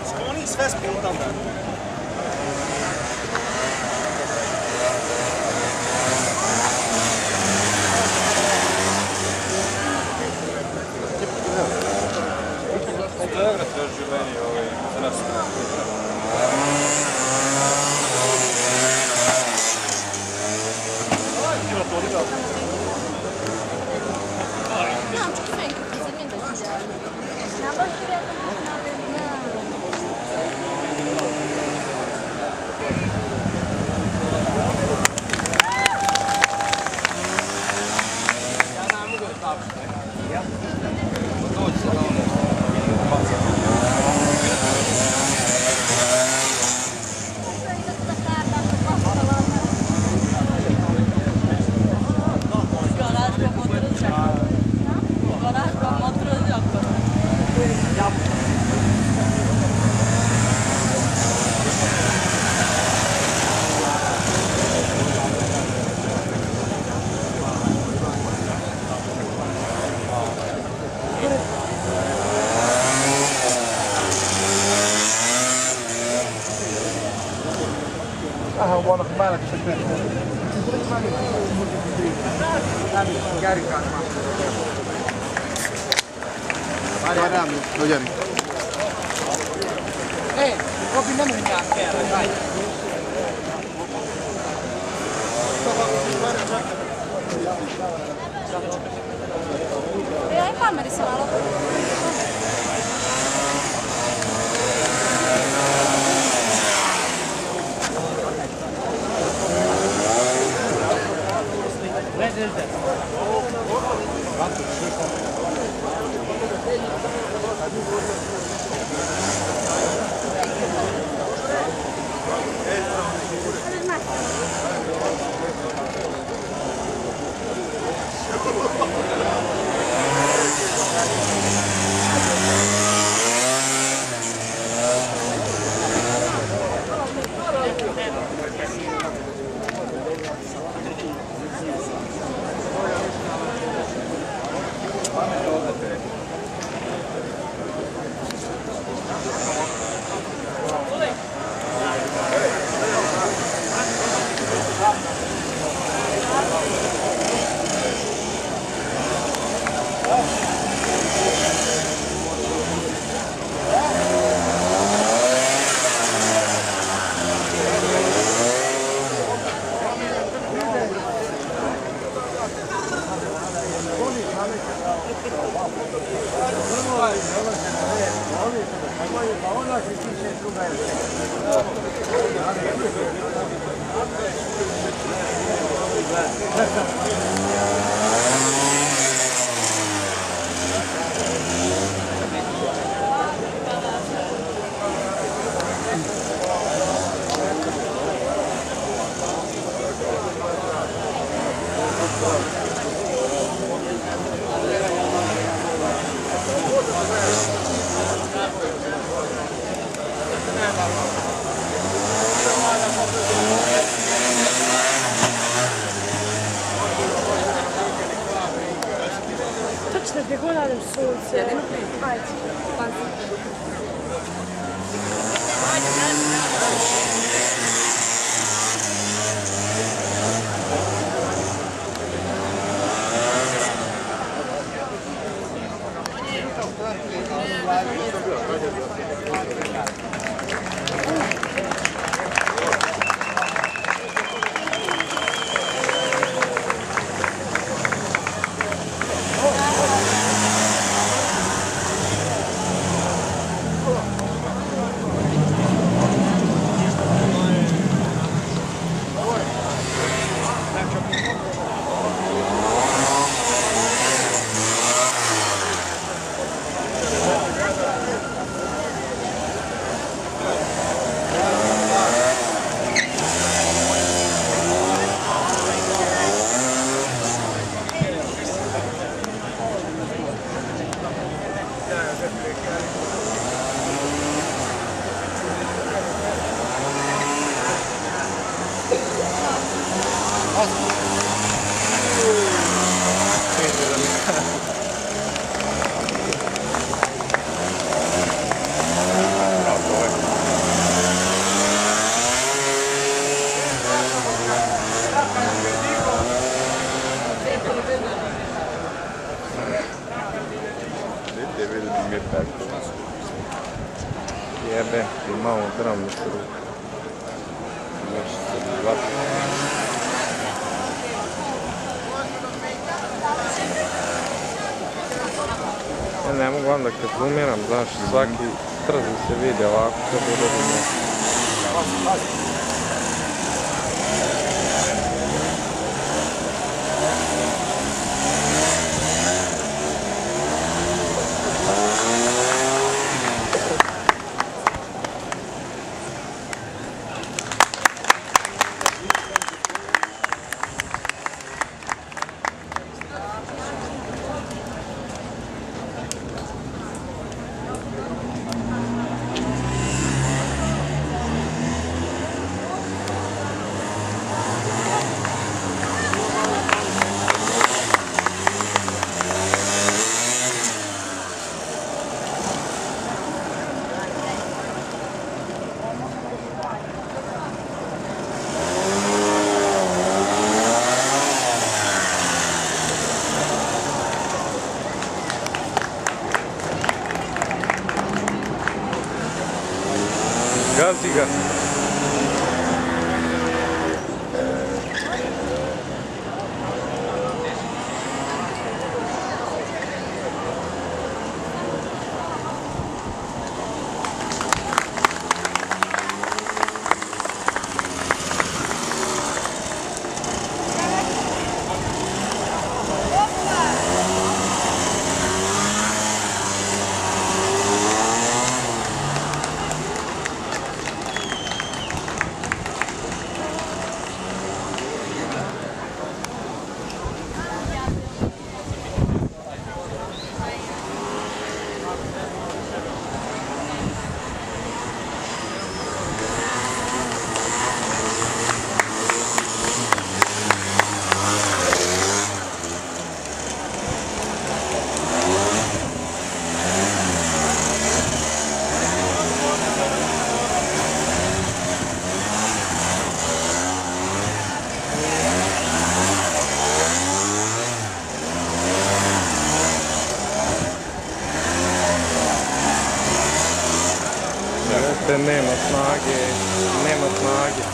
Skloni sve spontano. Dobro, traži meni zdravstveno. هو انا بالك شكلك جاري كان lo jari kau pindah minyak Aj kamery sa malo. Točno, gdje god nadam sunce. Ajde, pazi. Vidite, vidite mi je pekto. Jebe, ti malo dram u ruku. Nešto se zvati. Ja ne mogu onda kad zoomiram, znaš, svaki trzi se vidi ovako kad bude zoomiram. Gazi ga. Nema snage, nema snage.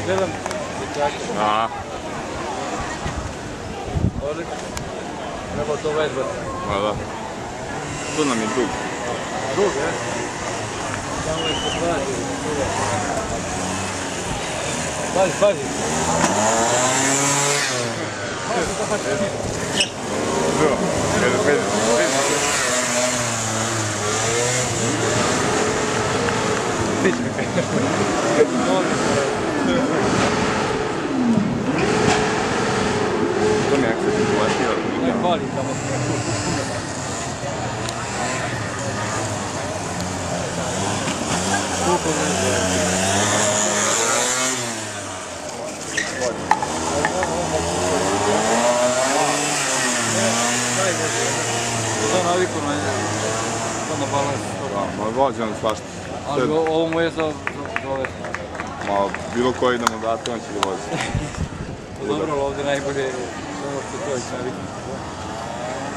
Gledam dječake. A. Odlično. Treba to vežbati. Ma da. Tu nam je dug. Dug, je? Samo je potraži. Pazi, pazi. Evo, vidi. To mi je akcent izglasio. Ne pali tamo. Koliko ne to naviku na balans. Ma vozi on svašta. Ali ovo mu je za ove. Ma bilo koji da mu date, on će ga vozi. Dobro, ali ovdje najbolje je ovo što to je naviku.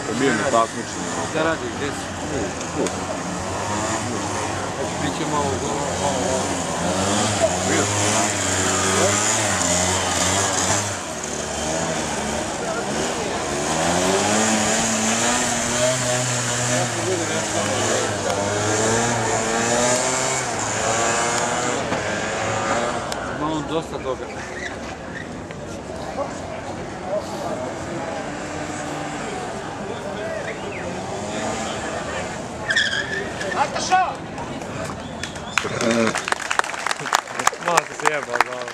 To bio na takmičenju. Da radi, gdje si? Znači, bit će malo Vidio. Imamo dosta toga. Nataša! Malo se sjebao, znao.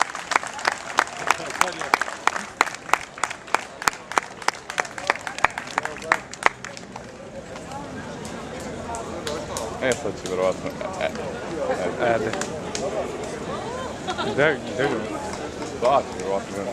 E, sad će vjerovatno... Ede. Gdje ga? Da, će vjerovatno.